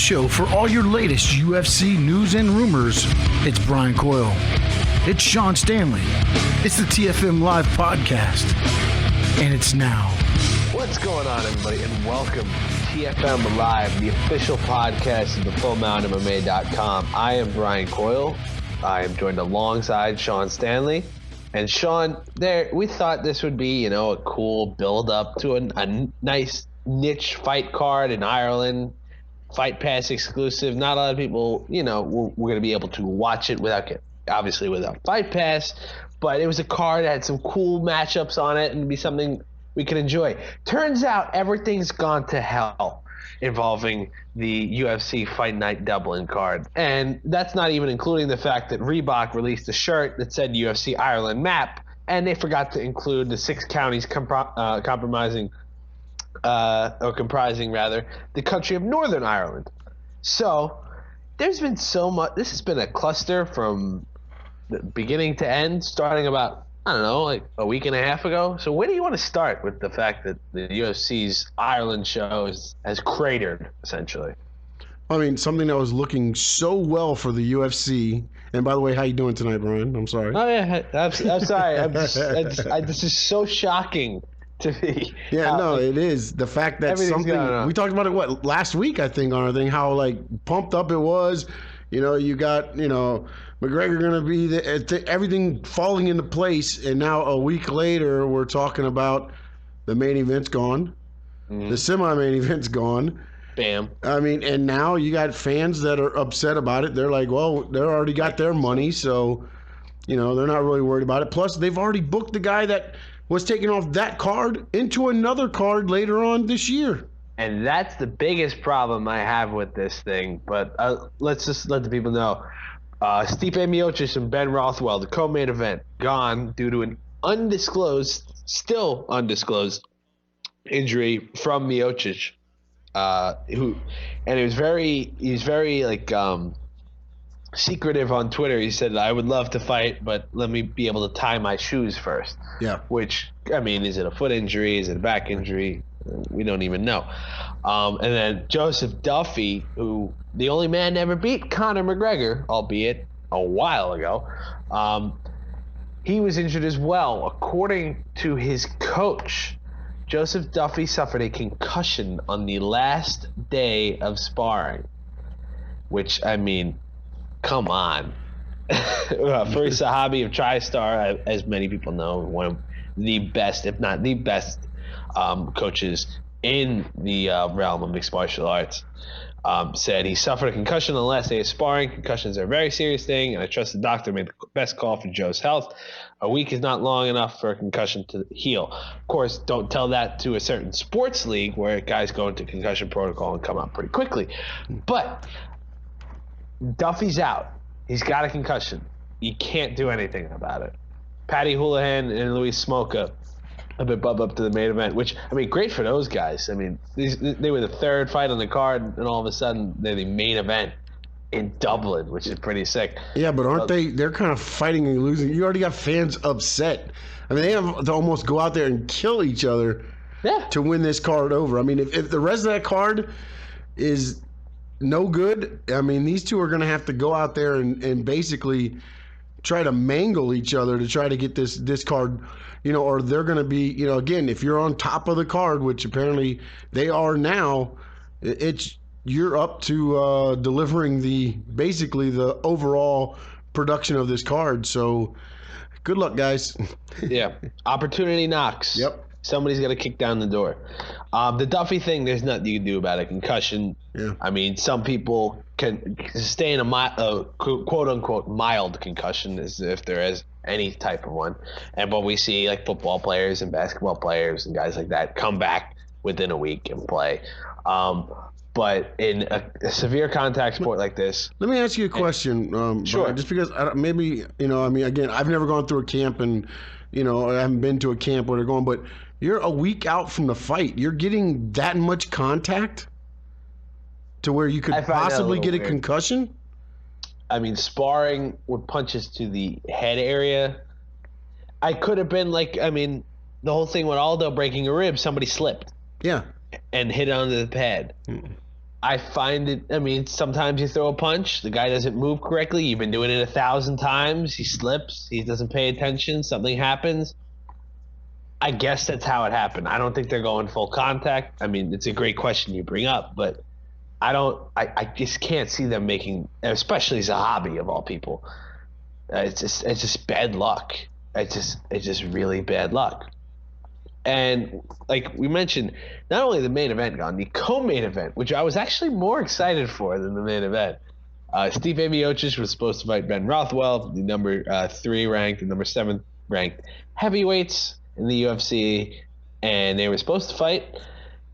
show for all your latest UFC news and rumors. It's Brian Coyle. It's Sean Stanley. It's the TFM Live podcast. And it's now. What's going on, everybody, and welcome to TFM Live, the official podcast of the FullMountMMA.com. I am Brian Coyle. I am joined alongside Sean Stanley. And Sean, we thought this would be, a cool build-up to a nice niche fight card in Ireland, Fight Pass exclusive. Not a lot of people, we're going to be able to watch it without Fight Pass. But it was a card that had some cool matchups on it and it'd be something we could enjoy. Turns out everything's gone to hell involving the UFC Fight Night Dublin card. And that's not even including the fact that Reebok released a shirt that said UFC Ireland map, and they forgot to include the 6 counties comprising the country of Northern Ireland. So there's been so much. This has been a cluster from the beginning to end, starting about, like a week and a half ago. So where do you want to start with the fact that the UFC's Ireland show has cratered, essentially? I mean, something that was looking so well for the UFC. And by the way, how you doing tonight, Brian? I'm sorry. Oh, yeah. I'm sorry. This is so shocking to me. Yeah, no, it is. The fact that something – we talked about it, last week, I think, on our thing, how, pumped up it was. You got, McGregor going to be everything falling into place, and now a week later we're talking about the main event's gone, the semi-main event's gone. Bam. I mean, and now you got fans that are upset about it. They're like, well, they already got their money, so they're not really worried about it. Plus, they've already booked the guy that was taking off that card into another card later on this year. And that's the biggest problem I have with this thing. But let's just let the people know. Stipe Miocic and Ben Rothwell, the co-main event, gone due to an still undisclosed injury from Miocic. He's very secretive on Twitter. He said, "I would love to fight, but let me be able to tie my shoes first." Yeah. Which, is it a foot injury? Is it a back injury? We don't even know. And then Joseph Duffy, who the only man ever beat Conor McGregor, albeit a while ago, he was injured as well. According to his coach, Joseph Duffy suffered a concussion on the last day of sparring, which, come on. Faris Sahabi of TriStar, as many people know, one of the best, if not the best, coaches in the realm of mixed martial arts, said he suffered a concussion on the last day of sparring. Concussions are a very serious thing, and I trust the doctor made the best call for Joe's health. A week is not long enough for a concussion to heal. Of course, don't tell that to a certain sports league where guys go into concussion protocol and come out pretty quickly. But Duffy's out. He's got a concussion. You can't do anything about it. Paddy Houlihan and Luis Smolka have been bumped up to the main event, which, great for those guys. They were the third fight on the card, and all of a sudden they're the main event in Dublin, which is pretty sick. Yeah, but aren't they're kind of fighting and losing. You already got fans upset. They have to almost go out there and kill each other to win this card over. If the rest of that card is no good, these two are going to have to go out there and basically try to mangle each other to try to get this card, or they're going to be, again, if you're on top of the card, which apparently they are now, you're up to delivering the overall production of this card. So good luck, guys. Yeah. Opportunity knocks. Yep. Somebody's got to kick down the door. The Duffy thing, there's nothing you can do about a concussion. Yeah. Some people can sustain a quote-unquote mild concussion, as if there is any type of one. And what we see, football players and basketball players and guys like that come back within a week and play. But in a severe contact sport like this... Let me ask you a question. Sure. Brian, just because again, I've never gone through a camp and, I haven't been to a camp where they're going, but you're a week out from the fight. You're getting that much contact to where you could possibly get a concussion? Sparring with punches to the head area. I could have been the whole thing with Aldo breaking a rib, somebody slipped. Yeah. And hit onto the pad. I find it, I mean, sometimes you throw a punch, the guy doesn't move correctly. You've been doing it 1,000 times. He slips, he doesn't pay attention, something happens. I guess that's how it happened. I don't think they're going full contact. I mean, it's a great question you bring up, but I just can't see them making, especially as a hobby of all people. It's just bad luck. It's just really bad luck. And like we mentioned, not only the main event gone, the co-main event, which I was actually more excited for than the main event. Stipe Miocic was supposed to fight Ben Rothwell, the number 3 ranked and number 7 ranked heavyweights in the UFC, and they were supposed to fight.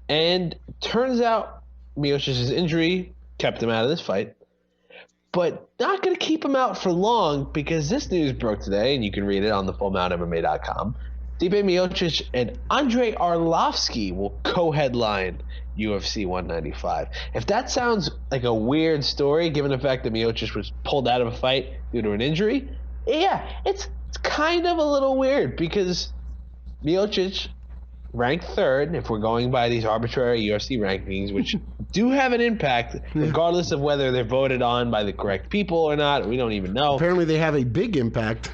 And turns out Miocic's injury kept him out of this fight, but not going to keep him out for long, because this news broke today, and you can read it on the fullmountmma.com. Stipe Miocic and Andrei Arlovski will co-headline UFC 195. If that sounds like a weird story, given the fact that Miocic was pulled out of a fight due to an injury, yeah, it's kind of a little weird, because Miocic ranked 3rd, if we're going by these arbitrary UFC rankings, which do have an impact, regardless of whether they're voted on by the correct people or not. We don't even know. Apparently they have a big impact.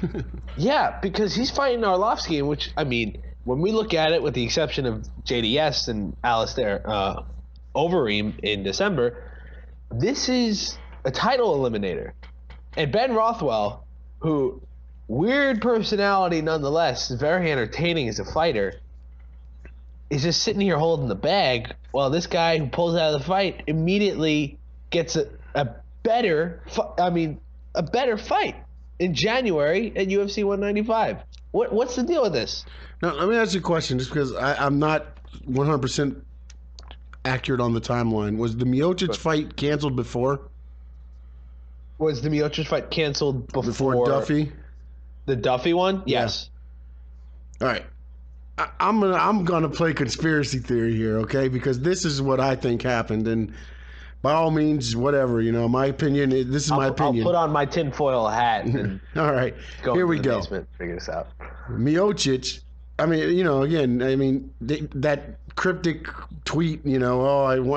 Yeah, because he's fighting Arlovski, which, I mean, when we look at it, with the exception of JDS and Alistair Overeem in December, this is a title eliminator. And Ben Rothwell, who, weird personality nonetheless, is very entertaining as a fighter, is just sitting here holding the bag, while this guy who pulls out of the fight immediately gets a better fight in January at UFC 195. What's the deal with this? Now, let me ask you a question, just because I'm not 100% accurate on the timeline. Was the Miocic fight canceled before? Was the Miocic fight canceled Before Duffy? The Duffy one? Yes. All right. I'm gonna play conspiracy theory here, okay? Because this is what I think happened, and by all means, whatever, my opinion. This is my opinion. I'll put on my tinfoil hat and all right, here we go. Basement, figure this out. Miocic. I mean, again, that cryptic tweet. I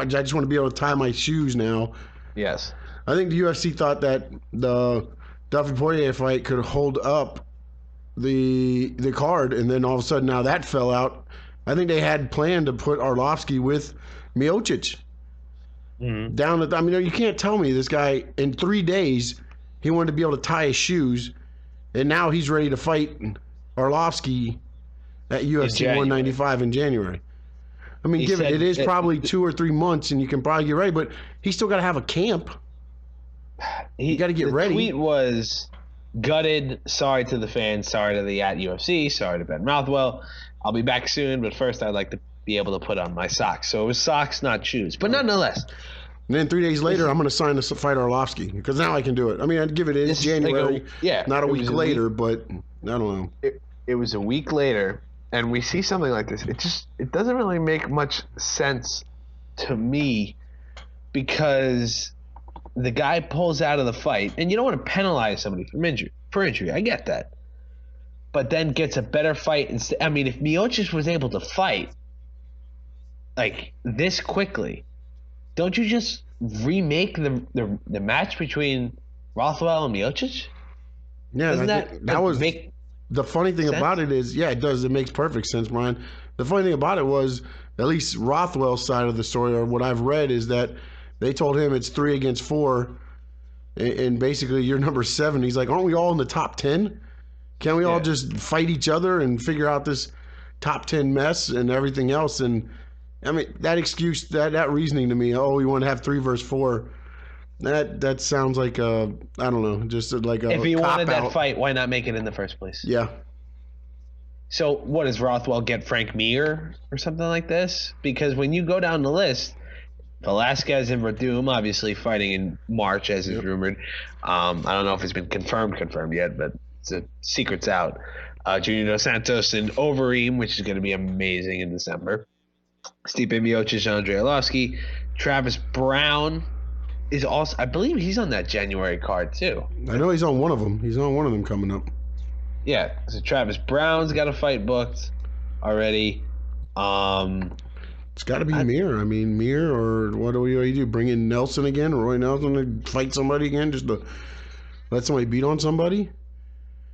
just want to be able to tie my shoes now. Yes. I think the UFC thought that the Duffy Poirier fight could hold up the card, and then all of a sudden now that fell out. I think they had planned to put Arlovski with Miocic down at. I mean, you can't tell me this guy in 3 days he wanted to be able to tie his shoes, and now he's ready to fight Arlovski at UFC 195 in January. I mean, it is probably 2 or 3 months, and you can probably get ready, but he's still got to have a camp. You got to get ready. The tweet was gutted. Sorry to the fans. Sorry to the @UFC. Sorry to Ben Rothwell. I'll be back soon, but first I'd like to be able to put on my socks. So it was socks, not shoes. But nonetheless. And then 3 days later, I'm going to sign to fight Arlovski, because now I can do it. I mean, I'd give it in January. Not a week later, but I don't know. It was a week later, and we see something like this. It doesn't really make much sense to me, because the guy pulls out of the fight, and you don't want to penalize somebody for injury. I get that. But then gets a better fight. I mean, if Miocic was able to fight like this quickly, don't you just remake the match between Rothwell and Miocic? Yeah, that was the funny thing about it is, yeah, it does. It makes perfect sense, Brian. The funny thing about it was, at least Rothwell's side of the story, or what I've read, is that they told him it's 3 against 4, and basically you're number 7. He's like, aren't we all in the top 10? Can't we all just fight each other and figure out this top 10 mess and everything else? And I mean, that excuse, that reasoning to me, we want to have 3 versus 4. That sounds like I don't know, just like a. If he wanted that fight, why not make it in the first place? Yeah. So what, does Rothwell get Frank Mir or something like this? Because when you go down the list, Velasquez and Verdum obviously fighting in March, as is rumored. I don't know if it's been confirmed yet, but the secret's out. Junior Dos Santos and Overeem, which is going to be amazing in December. Stipe Miocic, Andrei Arlovski. Travis Brown is also, I believe he's on that January card too. I know he's on one of them. He's on one of them coming up. Yeah, so Travis Brown's got a fight booked already. It's got to be Mir. I mean, Mir, or what do you do? Bring in Nelson again, Roy Nelson, to fight somebody again, just to let somebody beat on somebody?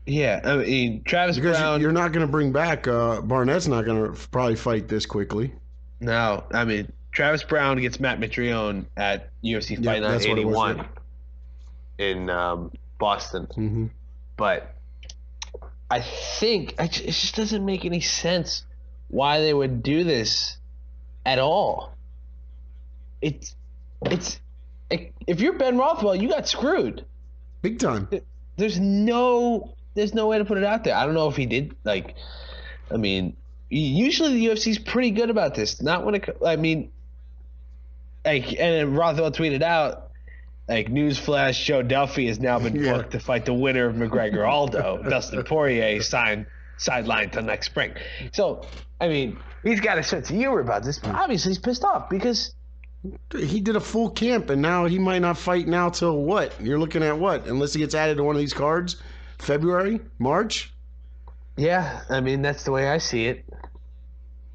Yeah, I mean, Travis Brown. You're not going to bring back Barnett's not going to probably fight this quickly. No, I mean, Travis Brown gets Matt Mitrione at UFC Fight Night 81 in Boston. Mm-hmm. But I think it just doesn't make any sense why they would do this at all. It's if you're Ben Rothwell, you got screwed big time. There's no way to put it out there. I don't know if he did. Like, I mean, usually the UFC's pretty good about this. Not when it. I mean, like, and then Rothwell tweeted out, like, newsflash: Joe Duffy has now been booked to fight the winner of McGregor Aldo. Dustin Poirier sidelined till next spring. So, I mean, he's got a sense of humor about this, but obviously he's pissed off because he did a full camp, and now he might not fight now till what? You're looking at what? Unless he gets added to one of these cards, February, March. Yeah, I mean, that's the way I see it.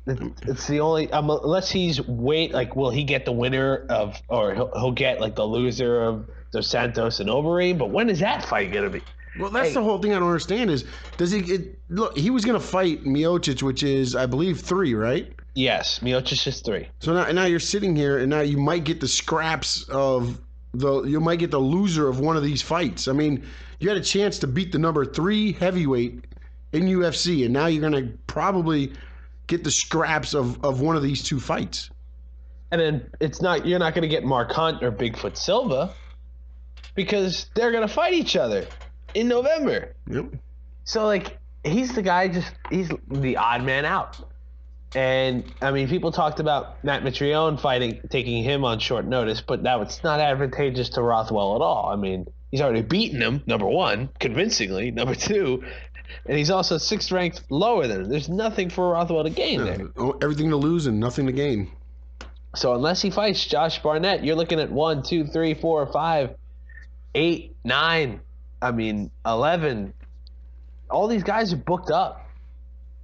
It's the only unless he's will he get the winner of, or he'll get like the loser of Dos Santos and Overeem? But when is that fight gonna be? Well, that's the whole thing I don't understand is, does he look? He was gonna fight Miocic, which is, I believe, 3, right? Yes, Miocic is 3. So now you're sitting here, and now you might get the scraps of you might get the loser of one of these fights. I mean, you had a chance to beat the number 3 heavyweight in UFC, and now you're gonna probably get the scraps of one of these 2 fights. And then you're not gonna get Mark Hunt or Bigfoot Silva because they're gonna fight each other in November. Yep. So, like, he's the guy, he's the odd man out. And, I mean, people talked about Matt Mitrione taking him on short notice, but now it's not advantageous to Rothwell at all. I mean, he's already beaten him, number 1, convincingly, number 2, and he's also 6th ranked lower than him. There's nothing for Rothwell to gain there. Everything to lose and nothing to gain. So unless he fights Josh Barnett, you're looking at 1, 2, 3, 4, 5, 8, 9, 11. All these guys are booked up.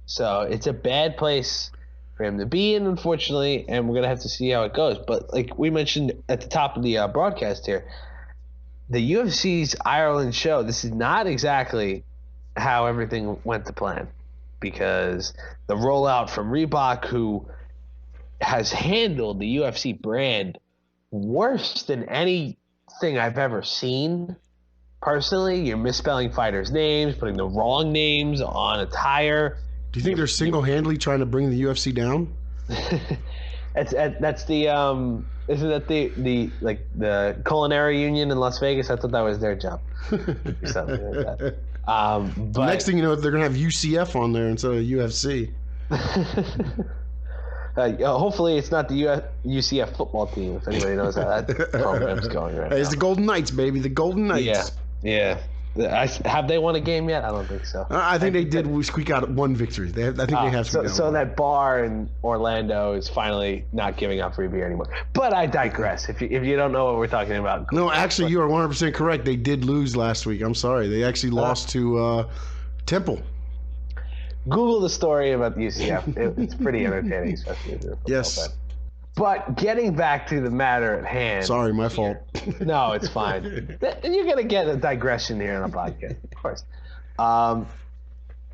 So it's a bad place for him to be in, unfortunately, and we're going to have to see how it goes. But like we mentioned at the top of the broadcast here, the UFC's Ireland show, this is not exactly how everything went to plan, because the rollout from Reebok, who has handled the UFC brand worse than anything I've ever seen. Personally, you're misspelling fighters' names, putting the wrong names on attire. Do you think they're single-handedly trying to bring the UFC down? That's the isn't that the culinary union in Las Vegas? I thought that was their job. Something like that. But next thing you know, they're gonna have UCF on there instead of UFC. Hopefully, it's not the UCF football team. If anybody knows how that program's going right now. It's the Golden Knights, baby. The Golden Knights. Yeah. Have they won a game yet? I don't think so. I think they did squeak out 1 victory. I think they have squeaked out. So that bar in Orlando is finally not giving out free beer anymore. But I digress. If you don't know what we're talking about. No, actually, you are 100% correct. They did lose last week. I'm sorry. They actually lost to Temple. Google the story about the UCF. It's pretty entertaining, especially if you're a football fan. But getting back to the matter at hand. Sorry, my fault. No, it's fine. You're going to get a digression here on the podcast, of course.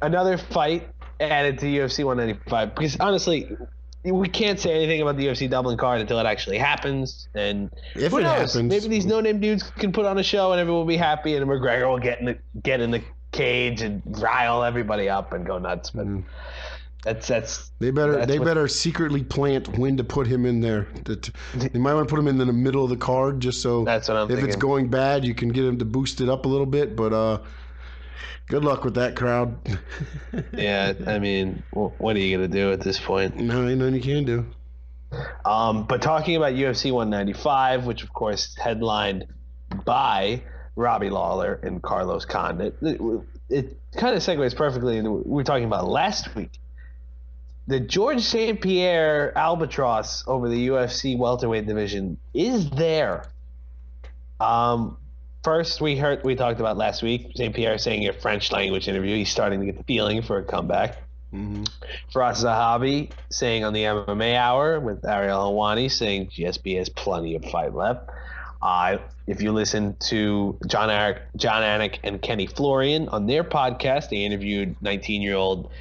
Another fight added to UFC 195. Because, honestly, we can't say anything about the UFC Dublin card until it actually happens. And if who it knows? happens. Maybe these no-name dudes can put on a show and everyone will be happy, and McGregor will get in the cage and rile everybody up and go nuts. But they better secretly plant when to put him in there. They might want to put him in the middle of the card, just so that's what I'm thinking. It's going bad, you can get him to boost it up a little bit. But good luck with that crowd. Yeah, I mean, what are you gonna do at this point? No, ain't nothing you can do. But talking about UFC 195, which of course headlined by Robbie Lawler and Carlos Condit, it kind of segues perfectly into what we were talking about last week. The Georges St-Pierre albatross over the UFC welterweight division is there. First, we talked about last week, St-Pierre saying in a French language interview he's starting to get the feeling for a comeback. Firas Zahabi saying on the MMA Hour with Ariel Helwani saying GSP has plenty of fight left. If you listen to John Anik and Kenny Florian on their podcast, they interviewed 19-year-old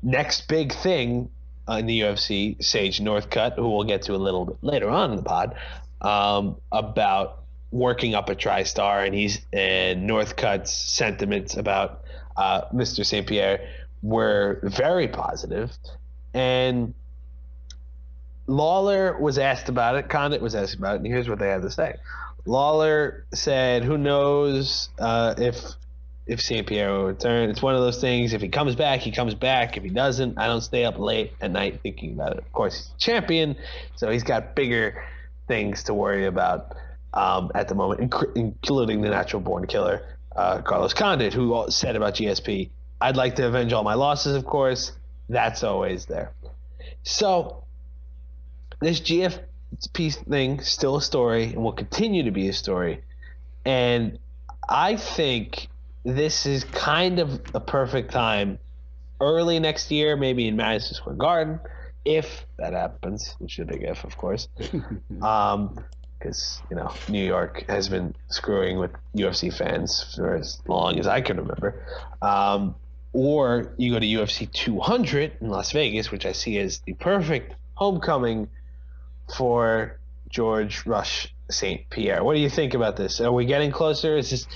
next big thing in the UFC, Sage Northcutt, who we'll get to a little bit later on in the pod, about working up a TriStar, and Northcutt's sentiments about Mr. St-Pierre were very positive. And Lawler was asked about it, Condit was asked about it, and here's what they had to say. Lawler said, who knows if St-Pierre will return. It's one of those things. If he comes back, he comes back. If he doesn't, I don't stay up late at night thinking about it. Of course, he's a champion, so he's got bigger things to worry about at the moment, including the natural-born killer, Carlos Condit, who said about GSP, I'd like to avenge all my losses, of course. That's always there. So this GSP thing, still a story, and will continue to be a story. And I think this is kind of a perfect time, early next year, maybe in Madison Square Garden, if that happens, which is a big if, of course. Because, New York has been screwing with UFC fans for as long as I can remember. Or you go to UFC 200 in Las Vegas, which I see as the perfect homecoming for Georges St-Pierre. What do you think about this? Are we getting closer? Is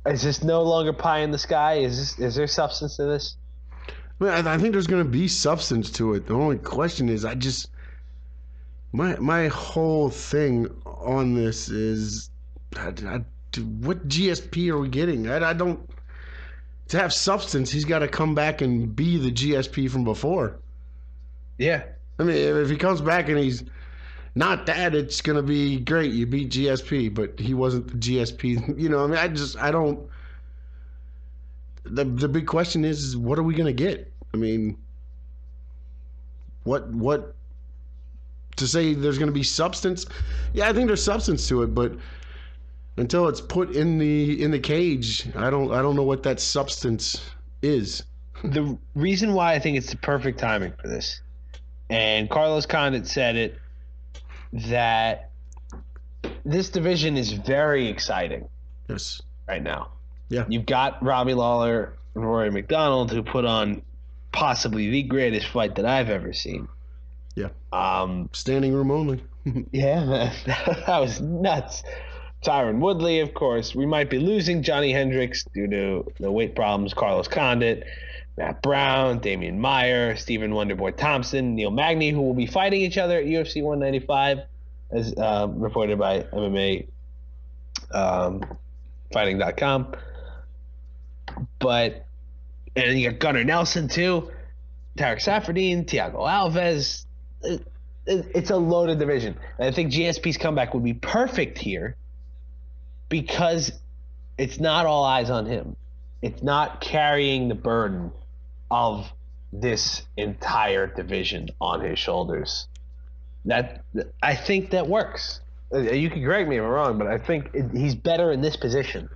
this no longer pie in the sky? Is there substance to this? I think there's going to be substance to it. The only question is, my whole thing on this is, what GSP are we getting? I don't. To have substance, he's got to come back and be the GSP from before. Yeah. I mean, if he comes back and he's not that, it's going to be great. You beat GSP, but he wasn't the GSP. I don't. The big question is, what are we going to get? I mean, what to say there's going to be substance? Yeah, I think there's substance to it, but until it's put in the cage, I don't know what that substance is. The reason why I think it's the perfect timing for this, and Carlos Condit said it, that this division is very exciting. Yes. Right now. Yeah. You've got Robbie Lawler and Rory McDonald, who put on possibly the greatest fight that I've ever seen. Yeah. Standing room only. Yeah, man. That was nuts. Tyron Woodley, of course. We might be losing Johnny Hendricks due to the weight problems. Carlos Condit, Matt Brown, Damian Meyer, Stephen Wonderboy Thompson, Neil Magny, who will be fighting each other at UFC 195, as reported by MMA Fighting.com. And you got Gunnar Nelson, too. Tarek Safardine, Thiago Alves. It's a loaded division. And I think GSP's comeback would be perfect here, because it's not all eyes on him. It's not carrying the burden of this entire division on his shoulders. I think that works. You can correct me if I'm wrong, but I think he's better in this position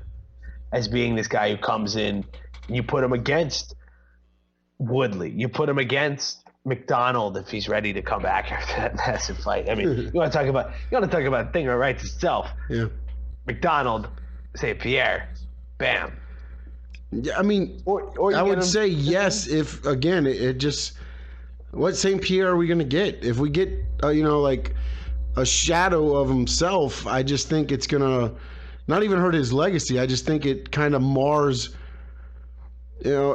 as being this guy who comes in. You put him against Woodley. You put him against McDonald if he's ready to come back after that massive fight. I mean, you want to talk about a thing that writes itself. Yeah. McDonald, St-Pierre, bam. Yeah, I mean, I would say yes if, again, it just, what St-Pierre are we going to get? If we get, like a shadow of himself, I just think it's going to not even hurt his legacy. I just think it kind of mars,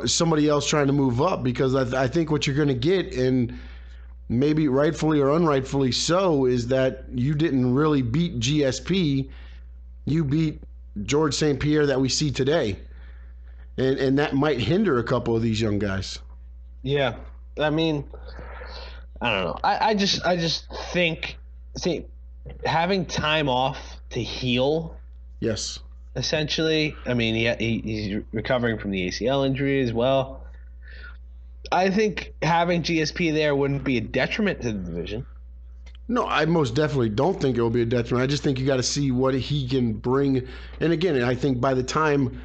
somebody else trying to move up, because I think what you're going to get, and maybe rightfully or unrightfully so, is that you didn't really beat GSP. You beat Georges St-Pierre that we see today. And that might hinder a couple of these young guys. Yeah. I mean, I don't know. I just think, having time off to heal. Yes. Essentially. I mean, he's recovering from the ACL injury as well. I think having GSP there wouldn't be a detriment to the division. No, I most definitely don't think it will be a detriment. I just think you got to see what he can bring. And again, I think by the time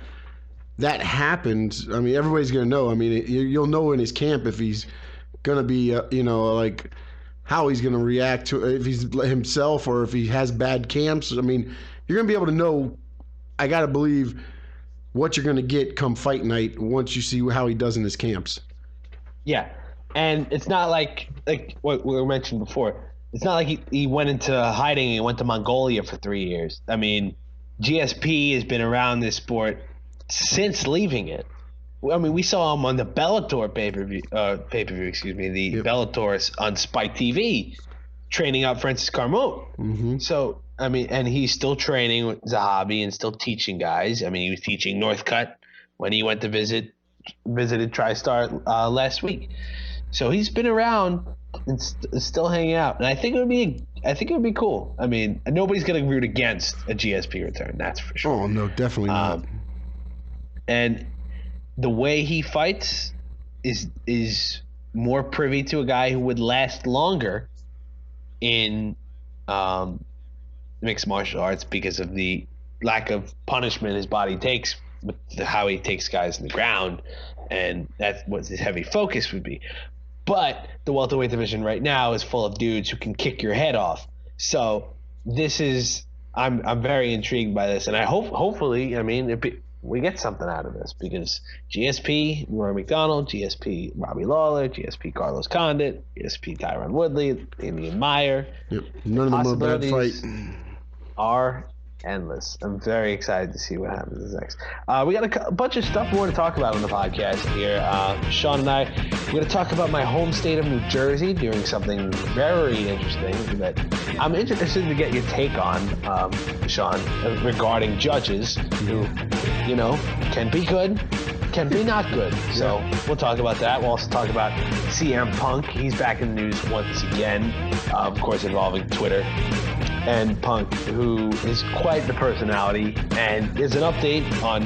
that happens, I mean, everybody's going to know. I mean, you'll know in his camp if he's going to be, like how he's going to react to if he's himself or if he has bad camps. I mean, you're going to be able to know, I got to believe, what you're going to get come fight night once you see how he does in his camps. Yeah. And it's not like what we mentioned before. It's not like he went into hiding and went to Mongolia for 3 years. I mean, GSP has been around this sport since leaving it. I mean, we saw him on the Bellator pay-per-view, Bellator on Spike TV, training out Francis Carmona. Mm-hmm. So, I mean, and he's still training with Zahabi and still teaching guys. I mean, he was teaching Northcutt when he went to visited TriStar last week. So he's been around and still hanging out, and I think it would be cool. I mean, nobody's going to root against a GSP return, that's for sure. Oh no, definitely not. And the way he fights is more privy to a guy who would last longer in mixed martial arts because of the lack of punishment his body takes with how he takes guys in the ground, and that's what his heavy focus would be. But the welterweight division right now is full of dudes who can kick your head off. So this is I'm very intrigued by this, and I hopefully, I mean, we get something out of this because GSP Rory McDonald, GSP Robbie Lawler, GSP Carlos Condit, GSP Tyron Woodley, Damian Meyer. Yep. None of them are a bad fight. Are endless. I'm very excited to see what happens next. We got a bunch of stuff we want to talk about on the podcast here. Sean and I, we're going to talk about my home state of New Jersey doing something very interesting that I'm interested to get your take on, Sean, regarding judges who, can be good, can be not good. So we'll talk about that. We'll also talk about CM Punk. He's back in the news once again, of course, involving Twitter. And Punk, who is quite the personality, and there's an update on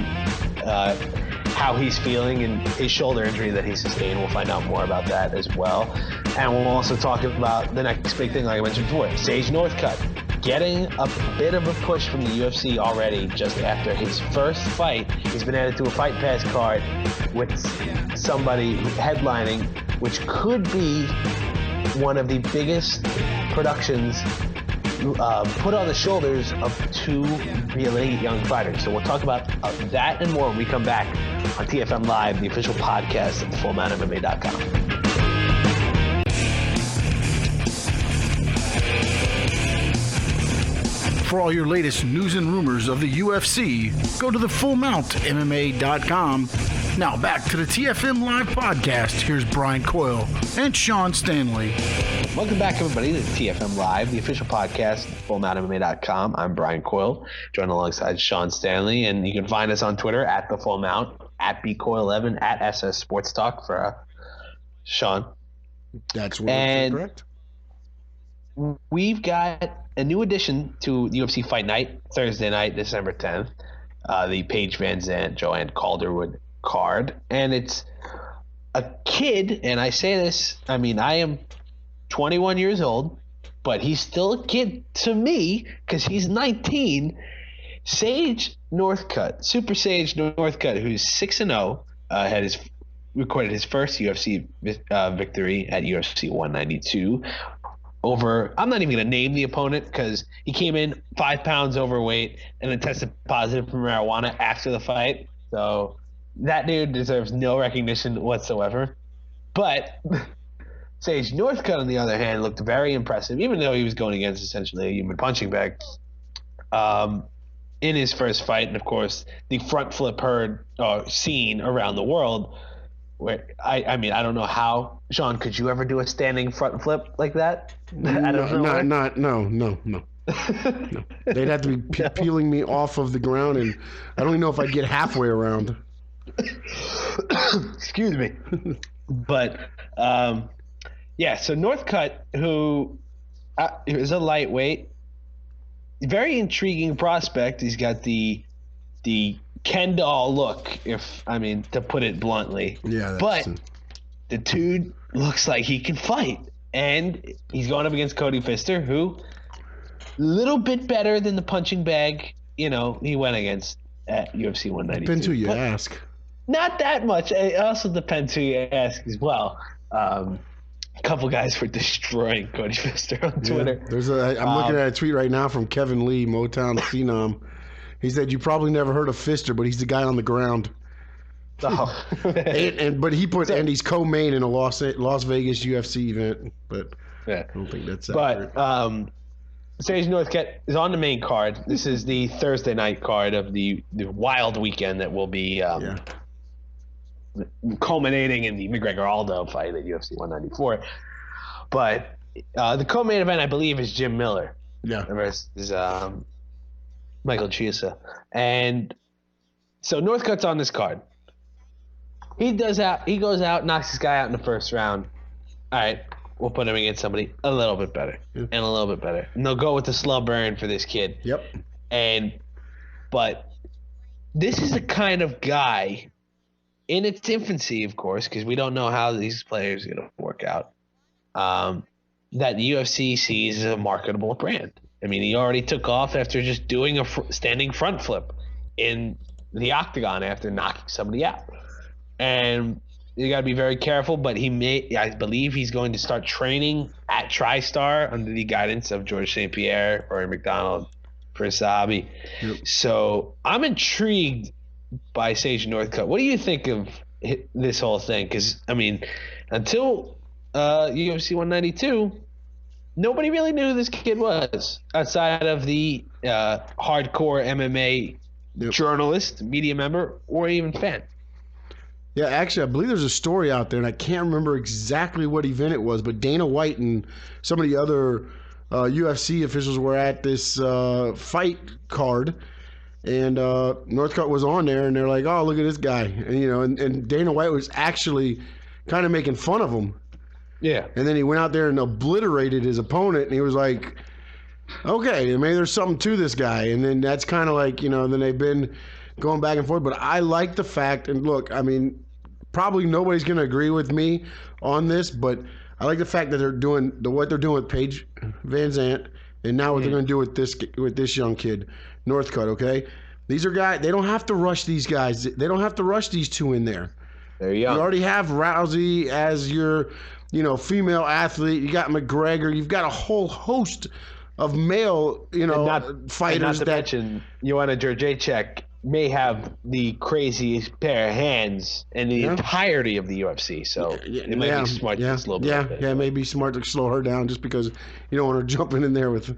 how he's feeling and his shoulder injury that he sustained. We'll find out more about that as well. And we'll also talk about the next big thing, like I mentioned before, Sage Northcutt getting a bit of a push from the UFC already just after his first fight. He's been added to a Fight Pass card with somebody headlining, which could be one of the biggest productions put on the shoulders of two really young fighters. So we'll talk about that and more when we come back on TFM Live, the official podcast of fullmountmma.com. For all your latest news and rumors of the UFC, go to the fullmountmma.com. Now back to the TFM Live podcast. Here's Brian Coyle and Sean Stanley. Welcome back, everybody, to TFM Live, the official podcast of fullmountmma.com. I'm Brian Coyle, joined alongside Sean Stanley, and you can find us on Twitter at the Full Mount, at bcoyle11, at SS Sports Talk for Sean. That's correct. We've got a new addition to UFC Fight Night, Thursday night, December 10th, the Paige Van Zandt, Joanne Calderwood card. And it's a kid, and I say this, I mean, I am 21 years old, but he's still a kid to me because he's 19. Sage Northcutt, Super Sage Northcutt, who's 6-0, recorded his first UFC victory at UFC 192 over, I'm not even going to name the opponent because he came in 5 pounds overweight and then tested positive for marijuana after the fight. So that dude deserves no recognition whatsoever. But Sage Northcutt, on the other hand, looked very impressive, even though he was going against essentially a human punching bag in his first fight. And, of course, the front flip seen around the world where, I mean, I don't know how. Sean, could you ever do a standing front flip like that? No. No. They'd have to be peeling me off of the ground, and I don't even know if I'd get halfway around. Excuse me. But, so Northcutt, who is a lightweight, very intriguing prospect. He's got the Ken doll look, to put it bluntly. Yeah. But the dude looks like he can fight. And he's going up against Cody Pfister, who little bit better than the punching bag, he went against. at UFC 192. Depends who you ask. Not that much. It also depends who you ask as well. A couple guys were destroying Cody Pfister on Twitter. I'm looking at a tweet right now from Kevin Lee, Motown Phenom. He said, "You probably never heard of Pfister, but he's the guy on the ground." Oh. but he put and he's co-main in a Las Vegas UFC event, but I don't think that's accurate. But Sage Northcutt is on the main card. This is the Thursday night card of the wild weekend that will be culminating in the McGregor-Aldo fight at UFC 194. But the co-main event, I believe, is Jim Miller. Yeah. Versus Michael Chiesa. And so Northcutt's on this card. He goes out, knocks this guy out in the first round. All right, we'll put him against somebody a little bit better and a little bit better. And they'll go with the slow burn for this kid. Yep. But this is the kind of guy, in its infancy, of course, because we don't know how these players are going to work out, that the UFC sees as a marketable brand. I mean, he already took off after just doing a standing front flip in the octagon after knocking somebody out. And you got to be very careful, but I believe he's going to start training at TriStar under the guidance of Georges St-Pierre or McDonald for Sahabi. Yep. So I'm intrigued by Sage Northcutt. What do you think of this whole thing? Because, I mean, until UFC 192, nobody really knew who this kid was outside of the hardcore MMA journalist, media member, or even fan. Yeah, actually, I believe there's a story out there, and I can't remember exactly what event it was, but Dana White and some of the other UFC officials were at this fight card, and Northcutt was on there, and they're like, "Oh, look at this guy," and Dana White was actually kind of making fun of him. Yeah. And then he went out there and obliterated his opponent, and he was like, "Okay, maybe there's something to this guy." And then that's kind of like, then they've been going back and forth. But I like the fact, and look, I mean, probably nobody's going to agree with me on this, but I like the fact that they're doing what they're doing with Paige Van Zandt, and now what they're going to do with this young kid, Northcutt. Okay, these are guys. They don't have to rush these guys. They don't have to rush these two in there. They're young. You already have Rousey as your, female athlete. You got McGregor. You've got a whole host of male, fighters. Not to mention, Joanna Jędrzejczyk may have the craziest pair of hands in the entirety of the UFC. So it might be smart to slow down. It may be smart to slow her down just because you don't want her jumping in there with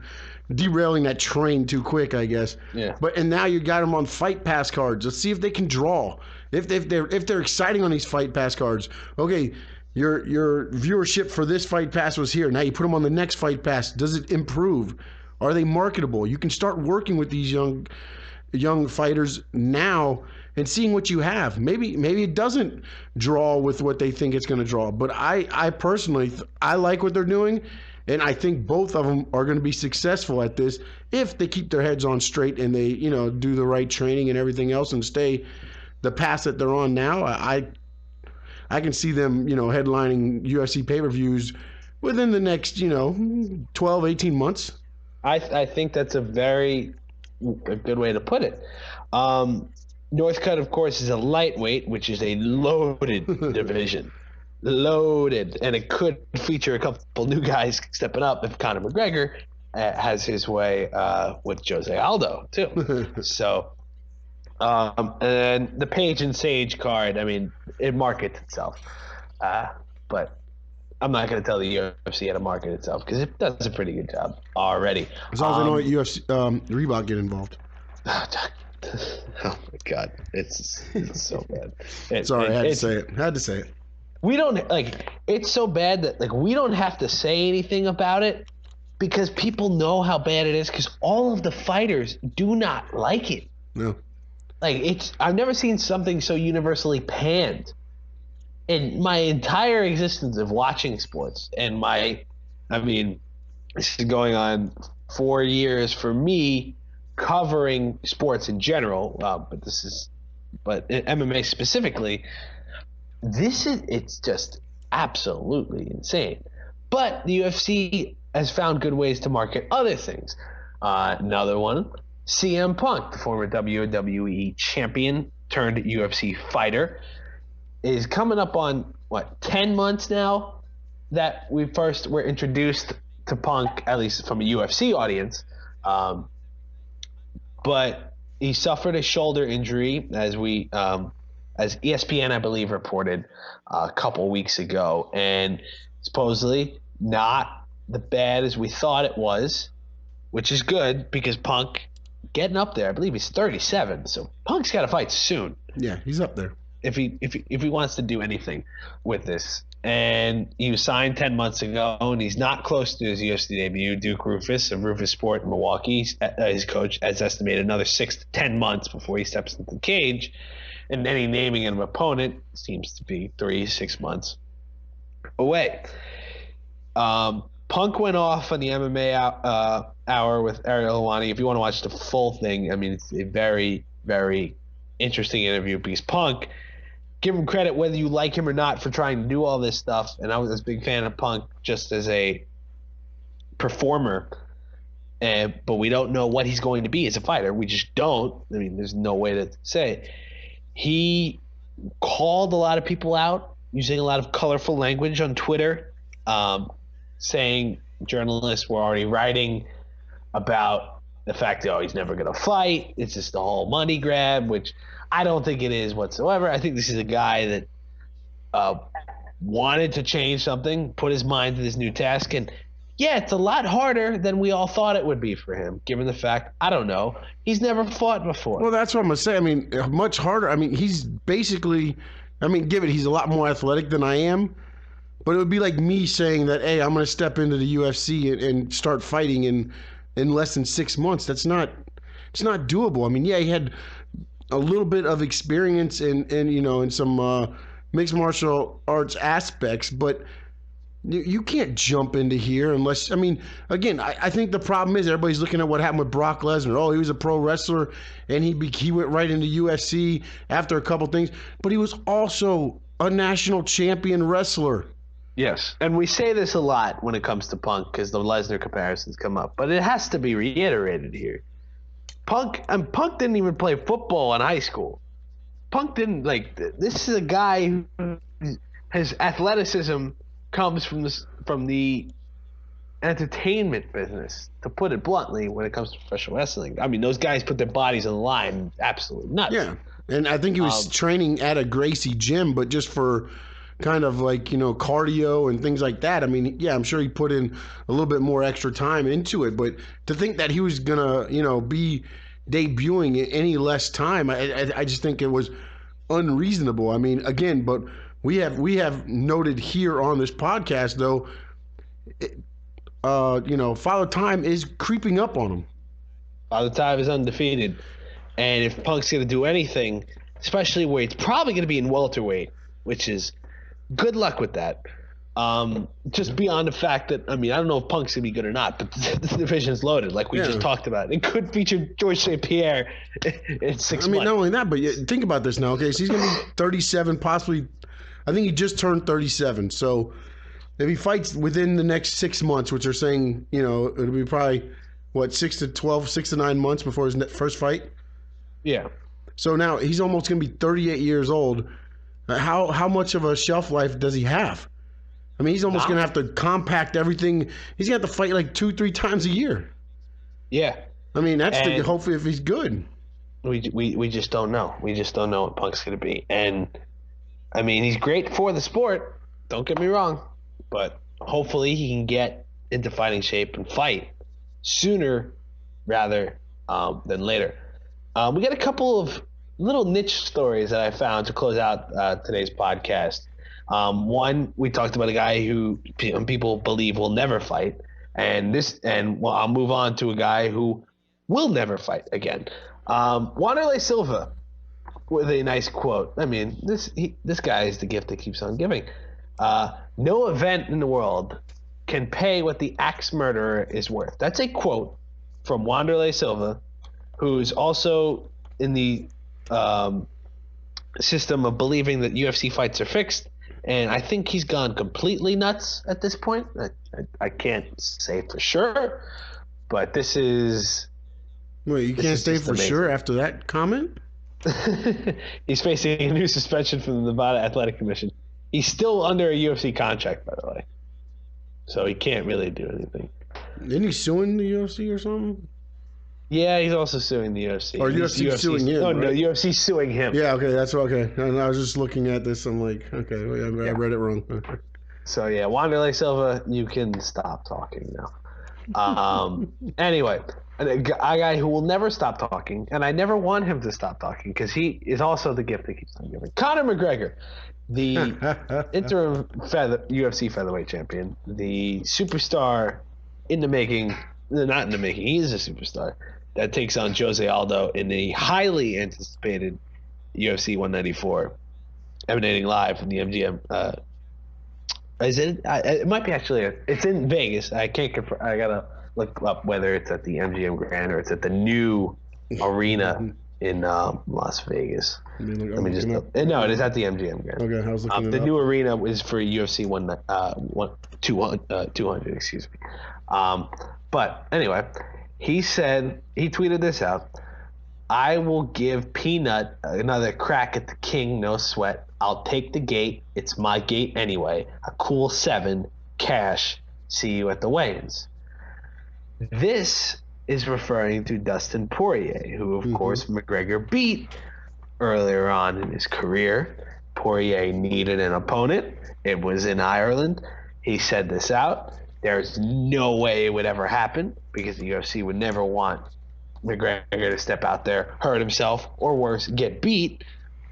derailing that train too quick, I guess. Yeah. And now you got them on Fight Pass cards. Let's see if they can draw. If they're exciting on these Fight Pass cards. Okay, your viewership for this Fight Pass was here. Now you put them on the next Fight Pass. Does it improve? Are they marketable? You can start working with these young fighters now and seeing what you have. Maybe it doesn't draw with what they think it's going to draw, but I personally I like what they're doing, and I think both of them are going to be successful at this if they keep their heads on straight and they do the right training and everything else and stay the path that they're on now. I can see them headlining UFC pay-per-views within the next 12, 18 months. I think that's a good way to put it. Northcutt, of course, is a lightweight, which is a loaded division. Loaded. And it could feature a couple new guys stepping up if Conor McGregor has his way with Jose Aldo, too. So, and the Page and Sage card, I mean, it markets itself. But I'm not going to tell the UFC how to market itself because it does a pretty good job already. As long as I know what UFC, Reebok get involved. Oh my God, it's so bad. Sorry, I had to say it. We don't it's so bad that we don't have to say anything about it because people know how bad it is because all of the fighters do not like it. No. I've never seen something so universally panned in my entire existence of watching sports. And this is going on 4 years for me covering sports in general. But MMA specifically, it's just absolutely insane. But the UFC has found good ways to market other things. Another one CM Punk, the former WWE champion turned UFC fighter, is coming up on 10 months now that we first were introduced to Punk, at least from a UFC audience. But he suffered a shoulder injury, as ESPN, I believe, reported a couple weeks ago, and supposedly not the bad as we thought it was, which is good because Punk getting up there. I believe he's 37, so Punk's got to fight soon. Yeah, he's up there. If he wants to do anything with this. And he was signed 10 months ago, and he's not close to his UFC debut. Duke Rufus of Rufus Sport in Milwaukee, his coach, has estimated another 6 to 10 months before he steps into the cage. And any naming of an opponent seems to be 3-6 months away. Punk went off on the MMA hour with Ariel Helwani. If you want to watch the full thing, I mean, it's a very, very interesting interview because Punk, give him credit whether you like him or not for trying to do all this stuff. And I was a big fan of Punk just as a performer. But we don't know what he's going to be as a fighter. We just don't. I mean, there's no way to say it. He called a lot of people out using a lot of colorful language on Twitter, saying journalists were already writing about the fact that, he's never going to fight. It's just a whole money grab, which I don't think it is whatsoever. I think this is a guy that wanted to change something, put his mind to this new task. And, yeah, it's a lot harder than we all thought it would be for him, given the fact, I don't know, he's never fought before. Well, that's what I'm going to say. I mean, much harder. I mean, he's basically – he's a lot more athletic than I am. But it would be like me saying that, hey, I'm going to step into the UFC and start fighting in less than 6 months. It's not doable. I mean, yeah, he had a little bit of experience in some mixed martial arts aspects, but you can't jump into here unless, again, I think the problem is everybody's looking at what happened with Brock Lesnar. Oh, he was a pro wrestler and he went right into UFC after a couple things, but he was also a national champion wrestler. Yes, and we say this a lot when it comes to Punk because the Lesnar comparisons come up, but it has to be reiterated here. Punk didn't even play football in high school. Punk didn't this is a guy who his athleticism comes from the entertainment business, to put it bluntly, when it comes to professional wrestling. I mean, those guys put their bodies on the line, absolutely nuts. Yeah, and I think he was training at a Gracie gym, but just for kind of cardio and things like that. I mean, yeah, I'm sure he put in a little bit more extra time into it, but to think that he was gonna, be debuting in any less time, I just think it was unreasonable. I mean, again, but we have noted here on this podcast, though, Father Time is creeping up on him. Father Time is undefeated, and if Punk's gonna do anything, especially where it's probably gonna be in welterweight, which is good luck with that. Just beyond the fact that, I don't know if Punk's going to be good or not, but the division's loaded, like we just talked about. It could feature Georges St-Pierre in 6 months. Not only that, but think about this now, okay? So he's going to be 37, possibly. I think he just turned 37. So if he fights within the next 6 months, which are saying, it'll be probably, 6 to 9 months before his first fight? Yeah. So now he's almost going to be 38 years old. How much of a shelf life does he have? He's almost going to have to compact everything. He's going to have to fight 2-3 times a year. Yeah. That's hopefully if he's good. We just don't know. We just don't know what Punk's going to be. And, he's great for the sport. Don't get me wrong. But hopefully he can get into fighting shape and fight sooner rather than later. We got a couple of little niche stories that I found to close out today's podcast. One, we talked about a guy who people believe will never fight, and I'll move on to a guy who will never fight again. Wanderlei Silva with a nice quote. This guy is the gift that keeps on giving. No event in the world can pay what the axe murderer is worth. That's a quote from Wanderlei Silva, who's also in the system of believing that UFC fights are fixed, and I think he's gone completely nuts at this point. I can't say for sure, but this is Wait, you can't say for sure after that comment? He's facing a new suspension from the Nevada Athletic Commission. He's still under a UFC contract, by the way. So he can't really do anything. Isn't he suing the UFC or something? Yeah, he's also suing the UFC. Or UFC suing him? No, right? no, UFC suing him. Yeah, okay, that's okay. And I was just looking at this. I'm like, okay, I read it wrong. So yeah, Wanderlei Silva, you can stop talking now. Anyway, a guy who will never stop talking, and I never want him to stop talking because he is also the gift that keeps on giving. Conor McGregor, the interim UFC featherweight champion, the superstar in the making. Not in the making. He is a superstar that takes on Jose Aldo in the highly anticipated UFC 194, emanating live from the MGM. Is it? It might be actually. It's in Vegas. I can't confirm. I gotta look up whether it's at the MGM Grand or it's at the new arena in Las Vegas. Let me just. No, it is at the MGM Grand. Okay, I was looking it the up. new arena is for UFC 200. Excuse me. But anyway, he tweeted this out. I will give Peanut another crack at the king, no sweat. I'll take the gate. It's my gate anyway. A cool 7. Cash. See you at the weigh-ins. This is referring to Dustin Poirier, who, of course, McGregor beat earlier on in his career. Poirier needed an opponent. It was in Ireland. He said this out. There's no way it would ever happen because the UFC would never want McGregor to step out there, hurt himself, or worse, get beat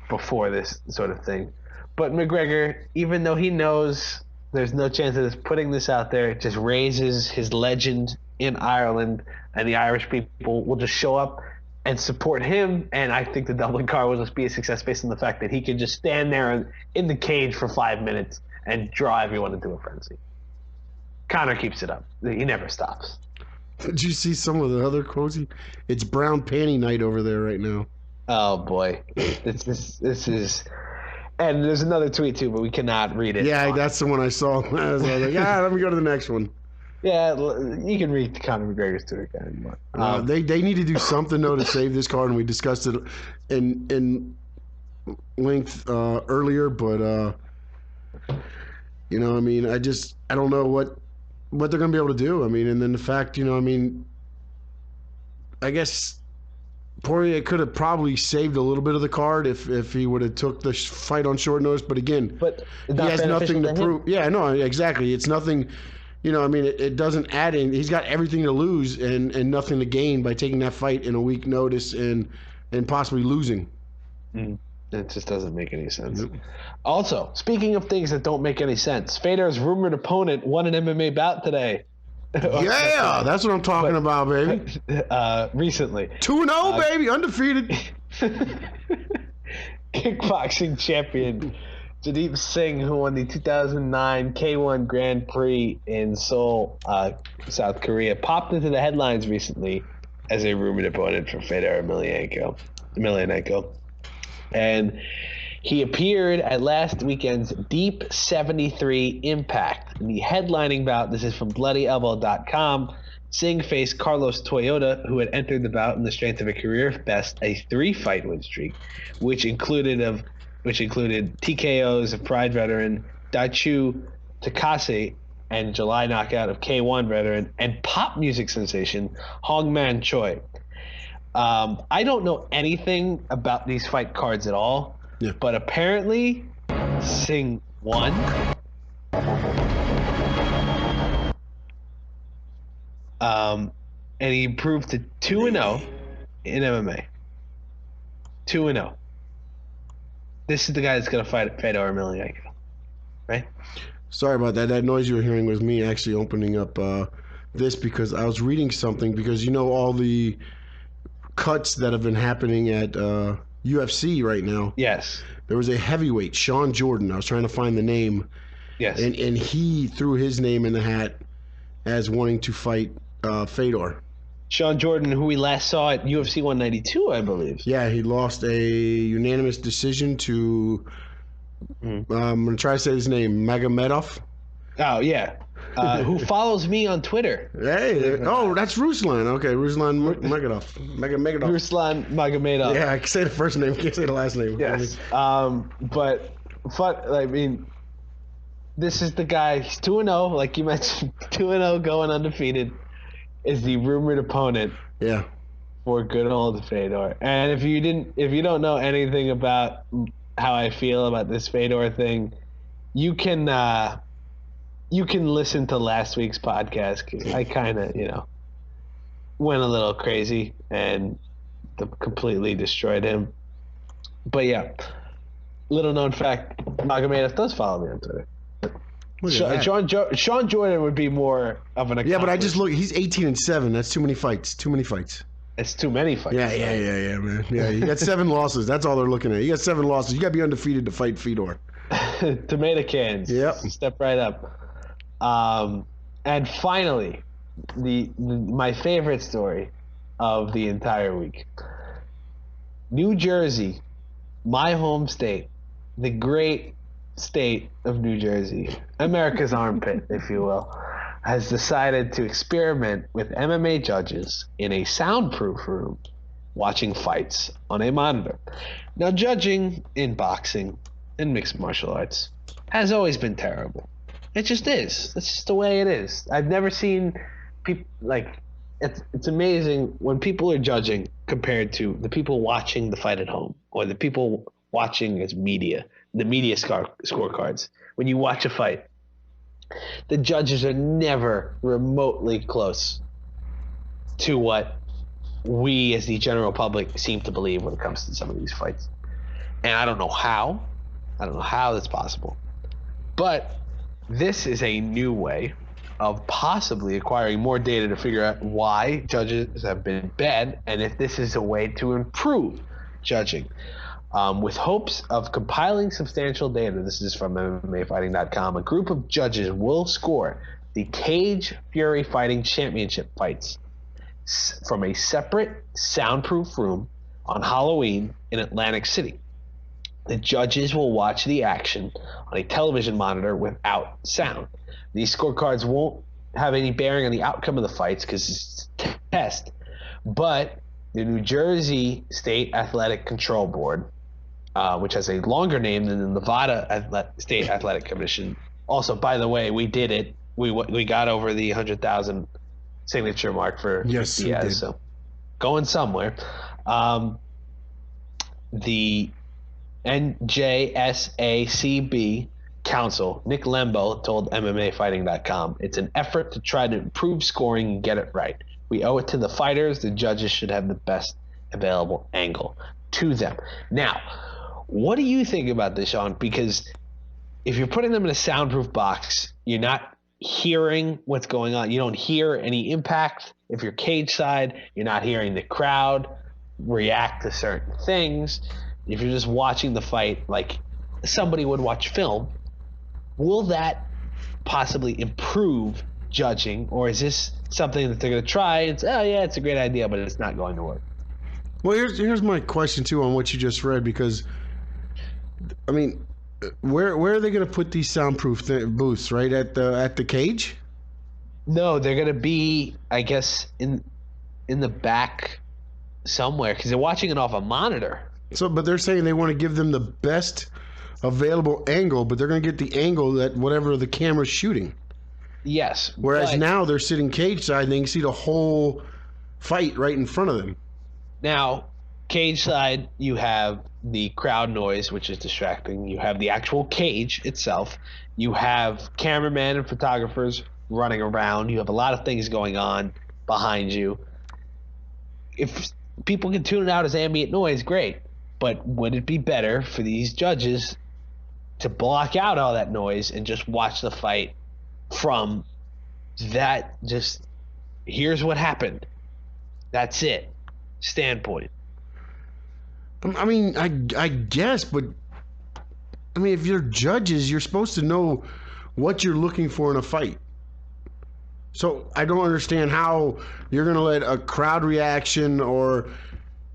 before this sort of thing. But McGregor, even though he knows there's no chance of this putting this out there, just raises his legend in Ireland, and the Irish people will just show up and support him. And I think the Dublin card will just be a success based on the fact that he can just stand there in the cage for 5 minutes and draw everyone into a frenzy. Conor keeps it up. He never stops. Did you see some of the other quotes? It's brown panty night over there right now. Oh boy, this is, and there's another tweet too, but we cannot read it. Yeah, that's the one I saw. I was like, let me go to the next one. Yeah, you can read Conor McGregor's Twitter account. They need to do something though to save this card, and we discussed it in length earlier. But I don't know what they're going to be able to do. I mean, and then the fact, I guess Poirier could have probably saved a little bit of the card if he would have took the fight on short notice. But again, he has nothing to prove. Yeah, no, exactly. It's nothing, it doesn't add in. He's got everything to lose and nothing to gain by taking that fight in a week notice and possibly losing. It just doesn't make any sense. Nope. Also, speaking of things that don't make any sense, Fedor's rumored opponent won an MMA bout today. Yeah, that's what I'm talking about, baby. Recently. 2-0, baby, undefeated. Kickboxing champion Jadeep Singh, who won the 2009 K1 Grand Prix in Seoul, South Korea, popped into the headlines recently as a rumored opponent for Fedor Emelianenko. And he appeared at last weekend's Deep 73 Impact. In the headlining bout, this is from BloodyElbow.com, Singh faced Carlos Toyota, who had entered the bout in the strength of a career best, a 3-fight win streak, which included TKOs of Pride veteran Daichu Takase and July knockout of K1 veteran and pop music sensation Hongman Choi. I don't know anything about these fight cards at all, but apparently Singh won. And he improved to 2-0 in MMA. 2-0. This is the guy that's going to fight Fedor Emelianenko, right? Sorry about that. That noise you were hearing was me actually opening up this because I was reading something because all the cuts that have been happening at UFC right now. Yes. There was a heavyweight, Sean Jordan. I was trying to find the name. Yes. And he threw his name in the hat as wanting to fight Fedor. Sean Jordan, who we last saw at UFC 192, I believe. Yeah, he lost a unanimous decision to, I'm going to try to say his name, Magomedov. Oh, yeah. who follows me on Twitter. Hey, that's Ruslan. Okay, Ruslan Magomedov. Ruslan Magomedov. Yeah, I can say the first name, can't say the last name. Yes. This is the guy. He's 2-0, like you mentioned, 2-0, going undefeated. Is the rumored opponent. Yeah. For good old Fedor. And if you don't know anything about how I feel about this Fedor thing, you can listen to last week's podcast, because I kind of, went a little crazy and completely destroyed him. But yeah, little known fact, Magomedov does follow me on Twitter. Sean Jordan would be more of an. Yeah, but I just look. He's 18-7. That's too many fights. It's too many fights. Yeah, man. Yeah, you got 7 losses. That's all they're looking at. You got 7 losses. You got to be undefeated to fight Fedor. Tomato cans. Yep. Step right up. And finally, my favorite story of the entire week. New Jersey, my home state, the great state of New Jersey, America's armpit, if you will, has decided to experiment with MMA judges in a soundproof room watching fights on a monitor. Now, judging in boxing and mixed martial arts has always been terrible. It just is. That's just the way it is. I've never seen people it's amazing when people are judging compared to the people watching the fight at home or the people watching as media, the media scorecards. When you watch a fight, the judges are never remotely close to what we as the general public seem to believe when it comes to some of these fights. And I don't know how that's possible. But this is a new way of possibly acquiring more data to figure out why judges have been bad and if this is a way to improve judging. With hopes of compiling substantial data, this is from MMAfighting.com, a group of judges will score the Cage Fury Fighting Championship fights from a separate soundproof room on Halloween in Atlantic City. The judges will watch the action on a television monitor without sound. These scorecards won't have any bearing on the outcome of the fights because it's a test, but the New Jersey State Athletic Control Board, which has a longer name than the Nevada State Athletic Commission. Also, by the way, we did it. We got over the 100,000 signature mark for yes, Diaz, so going somewhere. The NJSACB counsel, Nick Lembo, told MMAfighting.com, it's an effort to try to improve scoring and get it right. We owe it to the fighters. The judges should have the best available angle to them. Now, what do you think about this, Sean? Because if you're putting them in a soundproof box, you're not hearing what's going on. You don't hear any impact. If you're cage side, you're not hearing the crowd react to certain things. If you're just watching the fight like somebody would watch film, will that possibly improve judging, or is this something that they're going to try and say, oh yeah, it's a great idea, but it's not going to work? Well, here's my question too on what you just read, because I mean, where are they going to put these soundproof booths? Right at the cage? No, they're going to be, I guess, in the back somewhere, because they're watching it off a monitor. So, but they're saying they want to give them the best available angle, but they're going to get the angle that whatever the camera's shooting. Yes. Whereas now they're sitting cage side and they can see the whole fight right in front of them. Now, cage side, you have the crowd noise, which is distracting. You have the actual cage itself. You have cameramen and photographers running around. You have a lot of things going on behind you. If people can tune it out as ambient noise, great. But would it be better for these judges to block out all that noise and just watch the fight from that just here's what happened, that's it standpoint? I mean, I guess, but I mean, if you're judges, you're supposed to know what you're looking for in a fight. So I don't understand how you're going to let a crowd reaction or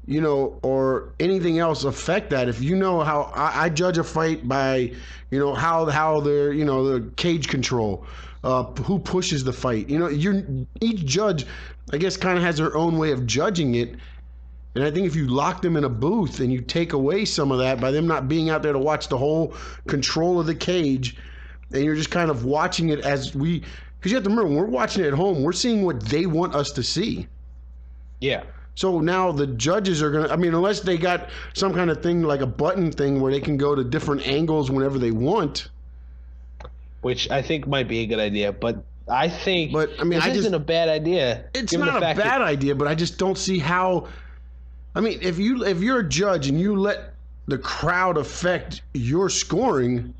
anything else affect that. If you know how I judge a fight by, how they're, the cage control. who pushes the fight. Each judge, I guess, kind of has their own way of judging it. And I think if you lock them in a booth and you take away some of that by them not being out there to watch the whole control of the cage, and you're just kind of watching it because you have to remember, when we're watching it at home, we're seeing what they want us to see. Yeah. So now the judges are going to, unless they got some kind of thing like a button thing where they can go to different angles whenever they want. Which I think might be a good idea, but I think this isn't a bad idea. It's not a bad idea, but I just don't see how. If you're a judge and you let the crowd affect your scoring,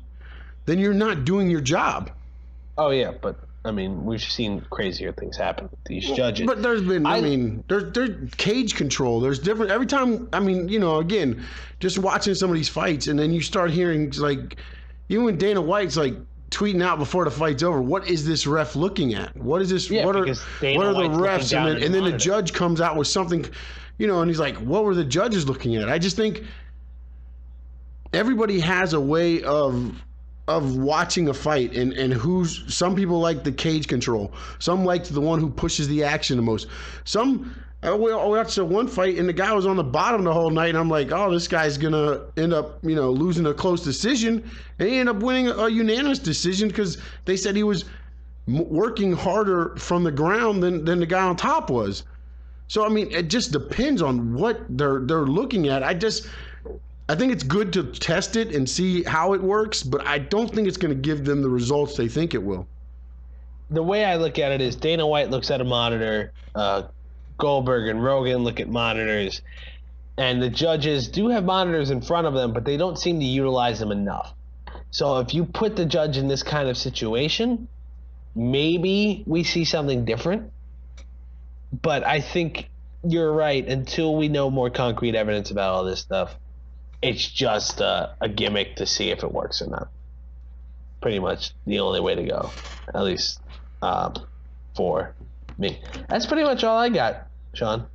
then you're not doing your job. Oh yeah, but we've seen crazier things happen with these judges. But there's been, there's cage control. There's different every time. Again, just watching some of these fights, and then you start hearing even when Dana White's tweeting out before the fight's over, what is this ref looking at? What is this? Yeah, what are the refs? And then the judge comes out with something. And he's like, what were the judges looking at? I just think everybody has a way of watching a fight, and some people like the cage control. Some like the one who pushes the action the most. We watched one fight, and the guy was on the bottom the whole night, and I'm like, oh, this guy's going to end up, losing a close decision. And he ended up winning a unanimous decision because they said he was working harder from the ground than the guy on top was. So, it just depends on what they're looking at. I think it's good to test it and see how it works, but I don't think it's going to give them the results they think it will. The way I look at it is Dana White looks at a monitor, Goldberg and Rogan look at monitors, and the judges do have monitors in front of them, but they don't seem to utilize them enough. So if you put the judge in this kind of situation, maybe we see something different. But I think you're right. Until we know more concrete evidence about all this stuff, it's just a gimmick to see if it works or not. Pretty much the only way to go, at least for me. That's pretty much all I got, Sean.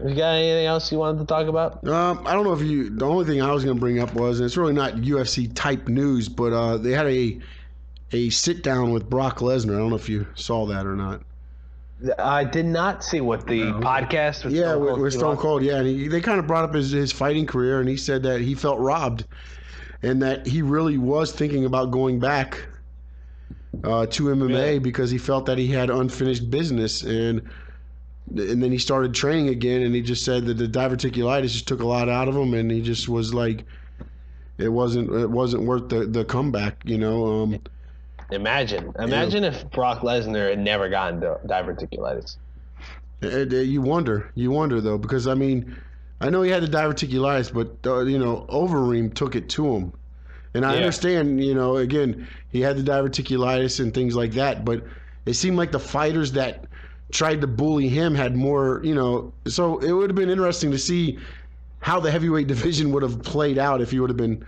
You got anything else you wanted to talk about? I don't know if the only thing I was going to bring up was, and it's really not UFC type news, but they had a sit down with Brock Lesnar. I don't know if you saw that or not. I did not see what the podcast was. Yeah, with Stone Cold. Yeah, and they kind of brought up his fighting career, and he said that he felt robbed, and that he really was thinking about going back to MMA because he felt that he had unfinished business, and then he started training again, and he just said that the diverticulitis just took a lot out of him, and he just was like, it wasn't worth the comeback, Imagine if Brock Lesnar had never gotten diverticulitis. You wonder though, because I know he had the diverticulitis, but Overeem took it to him, and I understand. Again, he had the diverticulitis and things like that, but it seemed like the fighters that tried to bully him had more. So it would have been interesting to see how the heavyweight division would have played out if he would have been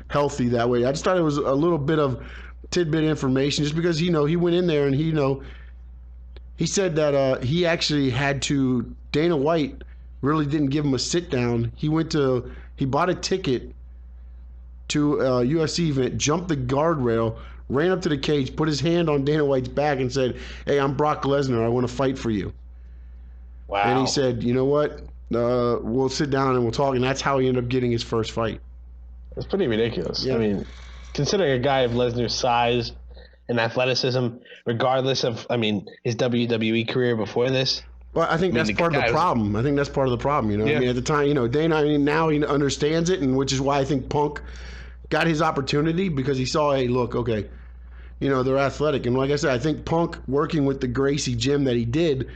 healthy that way. I just thought it was a little bit of tidbit information, just because he went in there and he said that he actually had to. Dana White really didn't give him a sit down. He bought a ticket to a UFC event, jumped the guardrail, ran up to the cage, put his hand on Dana White's back, and said, "Hey, I'm Brock Lesnar. I want to fight for you." Wow. And he said, "You know what? We'll sit down and we'll talk." And that's how he ended up getting his first fight. That's pretty ridiculous. Yeah. Considering a guy of Lesnar's size and athleticism, regardless of, his WWE career before this. Well, I think that's part of the problem. At the time, Dana, now he understands it, and which is why I think Punk got his opportunity, because he saw, hey, look, okay, they're athletic. And like I said, I think Punk working with the Gracie gym that he did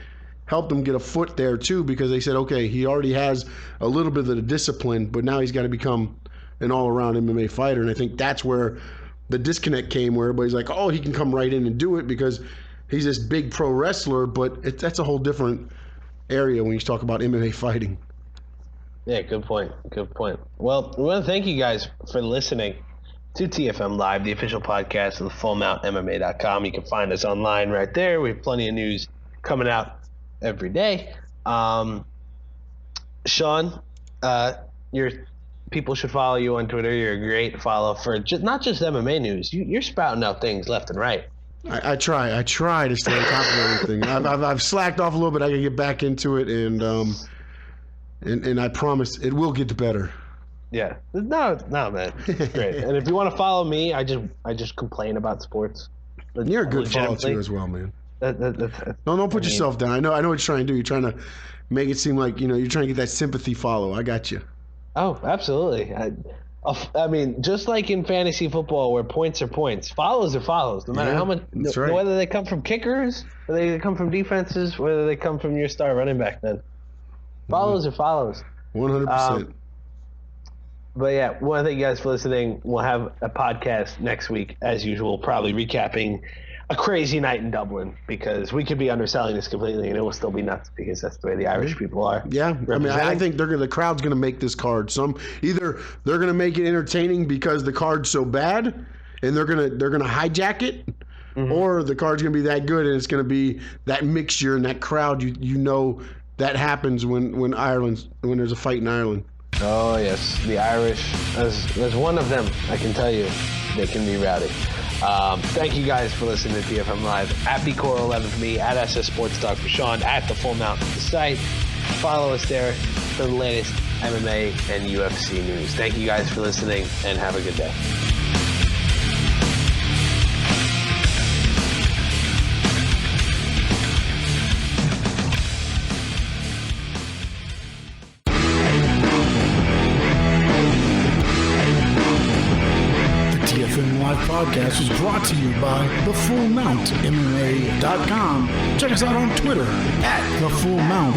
helped him get a foot there too, because they said, okay, he already has a little bit of the discipline, but now he's got to become an all-around MMA fighter. And I think that's where the disconnect came, where everybody's like, oh, he can come right in and do it because he's this big pro wrestler, but that's a whole different area when you talk about MMA fighting. Yeah, good point. Well, we want to thank you guys for listening to TFM Live, the official podcast of the FullMountMMA.com. You can find us online right there. We have plenty of news coming out every day. Sean, people should follow you on Twitter. You're a great follow for not just MMA news. You're spouting out things left and right. I try to stay on top of everything. I've slacked off a little bit. I can get back into it, and I promise it will get better. Yeah, no, man, it's great. And if you want to follow me, I just complain about sports. You're a good follow too as well, man. Don't put yourself down. I know what you're trying to do. You're trying to make it seem like you're trying to get that sympathy follow. I got you. Oh, absolutely. I mean, just like in fantasy football, where points are points, follows are follows. No matter how much, right. Whether they come from kickers, whether they come from defenses, whether they come from your star running back. Then follows are follows. 100%. But yeah, well, thank you guys for listening. We'll have a podcast next week, as usual, probably recapping a crazy night in Dublin, because we could be underselling this completely and it will still be nuts because that's the way the Irish people are. Yeah, I mean, I think the crowd's going to make this card. Either they're going to make it entertaining because the card's so bad and they're going to hijack it, or the card's going to be that good and it's going to be that mixture and that crowd. That happens when there's a fight in Ireland. Oh, yes. The Irish, as one of them, I can tell you, they can be rowdy. Thank you guys for listening to TFM Live. At BCoyle11 for me, at SS Sports Talk for Sean, at The Full Mount for the site. Follow us there for the latest MMA and UFC news. Thank you guys for listening, and have a good day. Live podcast is brought to you by TheFullMountMMA.com. Check us out on Twitter at TheFullMount.